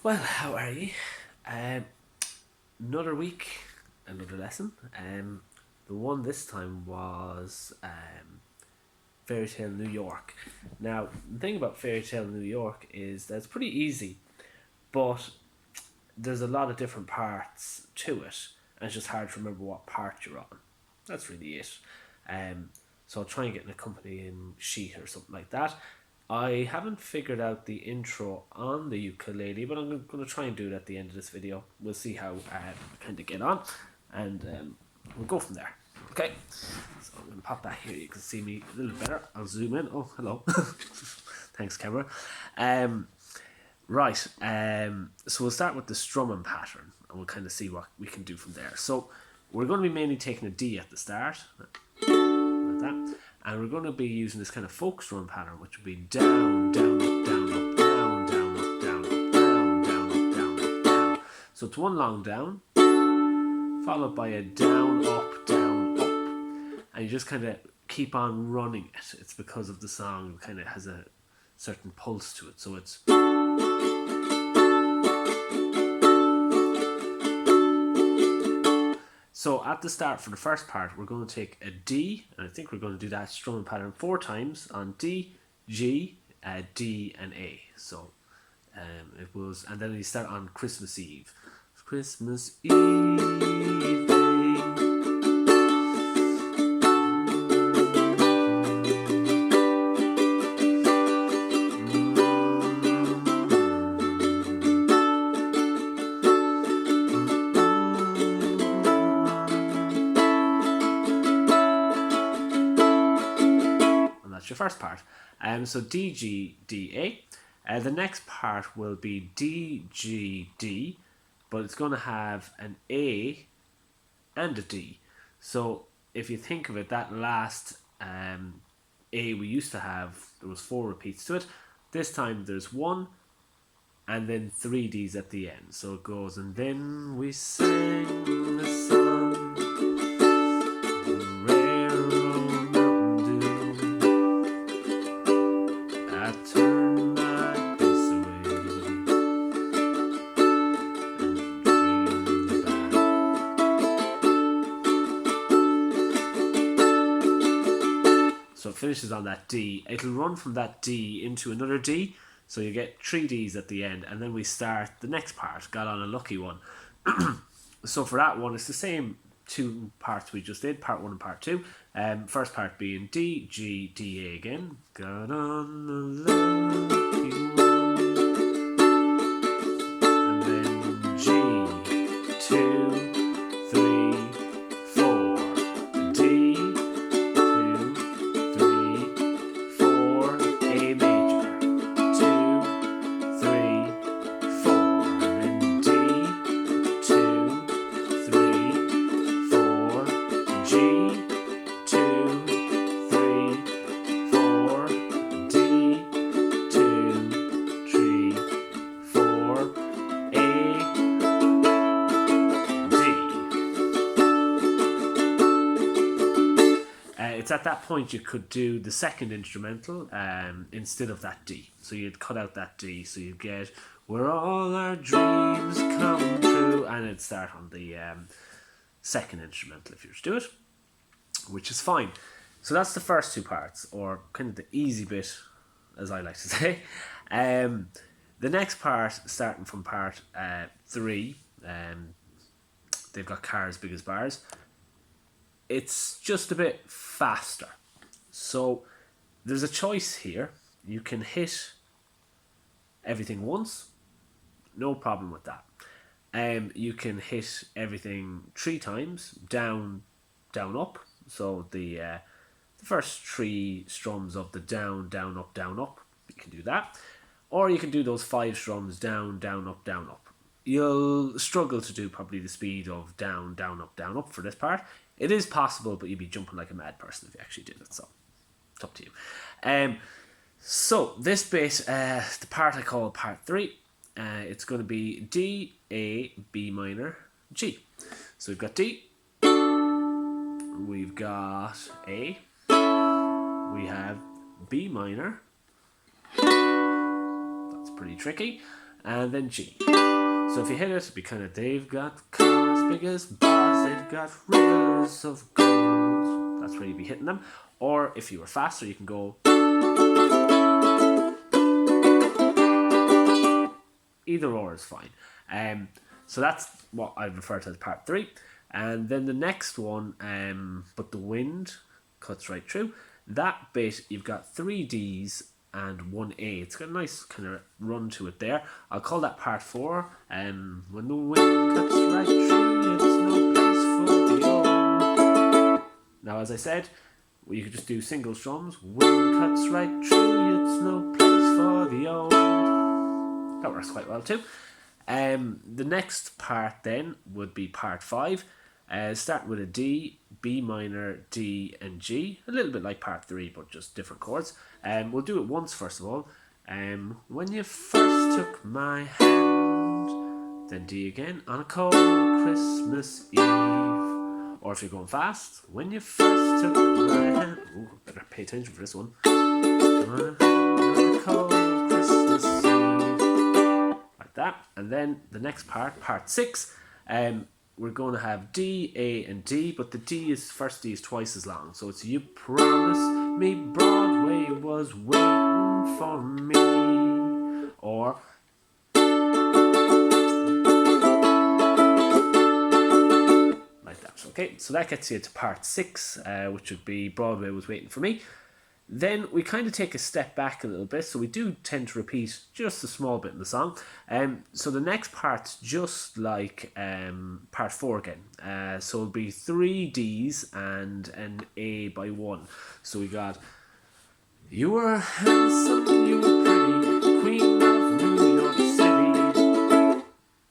Well, how are you? Um, another week, another lesson. The one this time was Fairytale New York. Now, the thing about Fairytale New York is that it's pretty easy, but there's a lot of different parts to it, and it's just hard to remember what part you're on. That's really it. Um, so I'll try and get an accompanying sheet or something like that. I haven't figured out the intro on the ukulele, but I'm going to try and do it at the end of this video. We'll see how I kind of get on, and we'll go from there. Okay, so I'm going to pop that here. You can see me a little better. I'll zoom in. Oh, hello. Thanks, camera. Right, so we'll start with the strumming pattern, and we'll kind of see what we can do from there. So we're going to be mainly taking a D at the start, like that, and we're going to be using this kind of folk strum pattern, which would be down, down, up, down, up, down, down, up, down, up, down, down, up, down, up, down. So it's one long down, followed by a down, up, and you just kind of keep on running it. It's because of the song kind of has a certain pulse to it, so it's. So at the start for the first part, we're going to take a D, and I think we're going to do that strumming pattern 4 times on D, G, D, and A. So it was, and then we start on Christmas Eve. Christmas Eve. Your first part. So D, G, D, A. The next part will be D, G, D, but it's going to have an A and a D. So if you think of it, that last A we used to have, there was 4 repeats to it. This time there's 1 and then 3 Ds at the end. So it goes, and then we sang the song. So it finishes on that D. It'll run from that D into another D, so you get 3 Ds at the end, and then we start the next part. Got on a lucky one. So for that one, it's the same 2 parts we just did, part 1 and part 2. First part being D, G, D, A again. Got on the lucky one. And then G, 2, 3, 4. D, 2, 3, 4. A major. 2, 3, 4. And then D, 2, 3, 4. G, 2, 3, 4. D, 2, 3, 4. A, D. It's at that point you could do the second instrumental instead of that D. So you'd cut out that D, so you'd get where all our dreams come true, and it'd start on the second instrumental if you were to do it, which is fine. So that's the first 2 parts, or kind of the easy bit, as I like to say. The next part, starting from part 3, they've got cars big as bars. It's just a bit faster. So there's a choice here. You can hit everything once, no problem with that. You can hit everything 3 times, down, down, up. So the first 3 strums of the down, down, up, you can do that. Or you can do those 5 strums, down, down, up, down, up. You'll struggle to do probably the speed of down, down, up for this part. It is possible, but you'd be jumping like a mad person if you actually did it, so it's up to you. So this bit, the part I call part 3, it's going to be D, A, B minor, G. So we've got D, we've got A, we have B minor, that's pretty tricky, and then G. So if you hit it, it'd be kind of, they've got cars big as bars, they've got rivers of gold. That's where you'd be hitting them. Or if you were faster, you can go. Either or is fine. So that's what I refer to as part 3. And then the next one, but the wind cuts right through. That bit, you've got 3 Ds and 1 A. It's got a nice kind of run to it there. I'll call that part 4. When the wind cuts right through, it's no place for the old. Now, as I said, you could just do single strums. Wind cuts right through, it's no place for the old. That works quite well too. The next part then would be part 5. Start with a D, B minor, D and G. A little bit like part 3, but just different chords. We'll do it once first of all. When you first took my hand, then D again, on a cold Christmas Eve. Or if you're going fast, when you first took my hand. Ooh, better pay attention for this one. On a cold Christmas Eve. Like that. And then the next part, part 6, we're going to have D, A, and D, but the first D is twice as long. So it's you promised me Broadway was waiting for me. Or like that. Okay, so that gets you to part 6, which would be Broadway was waiting for me. Then we kind of take a step back a little bit, so we do tend to repeat just a small bit in the song. So the next part's just like part 4 again. So it'll be 3 Ds and an A by 1. So we got, you were handsome, you were pretty, queen of New York City.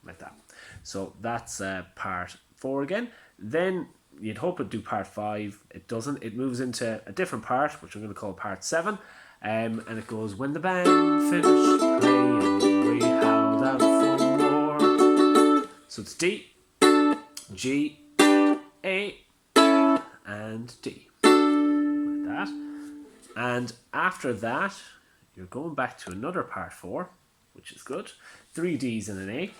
Like that. So that's part 4 again. Then you'd hope it'd do part 5. It doesn't. It moves into a different part, which I'm going to call part 7. And it goes, when the band finished playing, we howled out for more. So it's D, G, A, and D. Like that. And after that, you're going back to another part 4, which is good. 3 Ds and an A.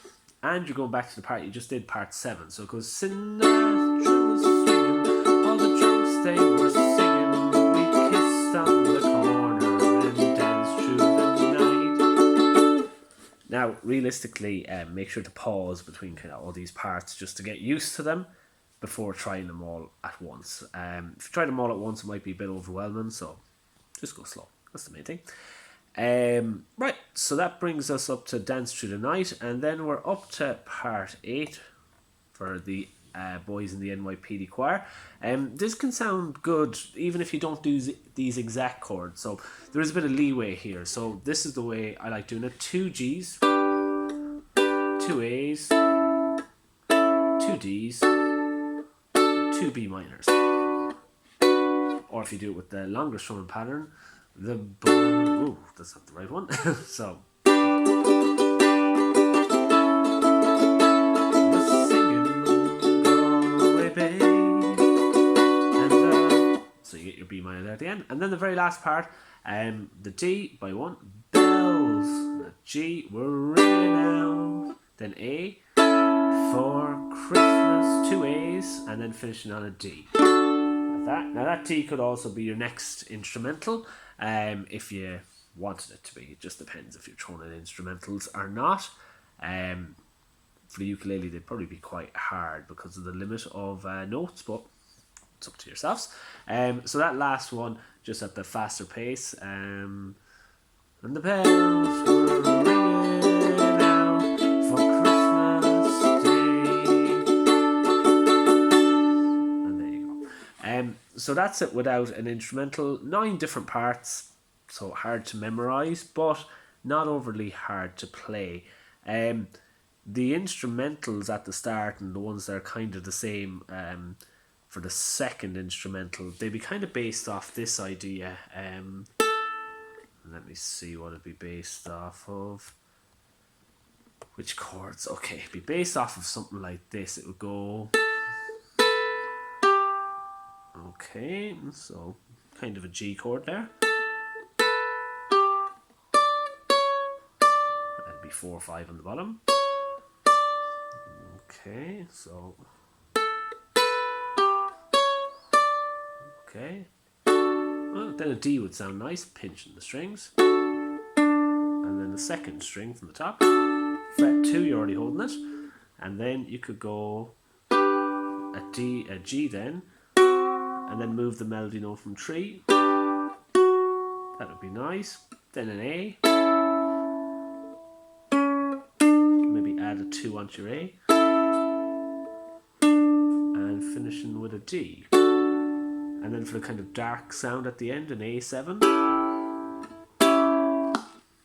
And you're going back to the part you just did, part 7. So it goes, Sinatra was swinging, all the drunks they were singing, we kissed on the corner and danced through the night. Now, realistically, make sure to pause between kind of all these parts just to get used to them before trying them all at once. If you try them all at once, it might be a bit overwhelming, so just go slow. That's the main thing. Right, so that brings us up to Dance Through the Night, and then we're up to part 8 for the boys in the NYPD choir. This can sound good even if you don't do these exact chords, so there is a bit of leeway here. So this is the way I like doing it: 2 Gs, 2 As, 2 Ds, 2 B minors. Or if you do it with the longer strumming pattern, ooh, that's not the right one. So we're singing Galway Bay, and so you get your B minor there at the end, and then the very last part, the D by 1, bells, the G, we're ringing out, then A for Christmas, 2 A's, and then finishing on a D. Like that. Now that D could also be your next instrumental. If you wanted it to be. It just depends if you're throwing in instrumentals or not. For the ukulele, they'd probably be quite hard because of the limit of notes, but it's up to yourselves. So that last one, just at the faster pace. And the bells were ringing out for Christmas Day. And there you go. So that's it without an instrumental. 9 different parts, so hard to memorize, but not overly hard to play. The instrumentals at the start and the ones that are kind of the same for the second instrumental, they'd be kind of based off this idea. Let me see what it'd be based off of. Which chords? Okay, it'd be based off of something like this. It would go... Okay, so kind of a G chord there. be 4 or 5 on the bottom. Okay, so okay. Well, then a D would sound nice, pinching the strings, and then the second string from the top. Fret 2, you're already holding it, and then you could go a D, a G then, and then move the melody note from 3. That would be nice. Then an A. Maybe add a 2 onto your A. And finishing with a D. And then for the kind of dark sound at the end, an A7.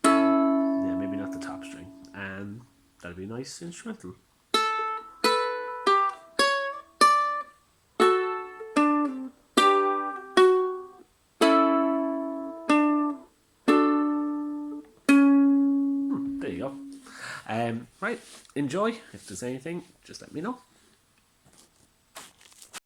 Yeah, maybe not the top string. And that'd be a nice instrumental. There you go. Right, enjoy. If there's anything, just let me know.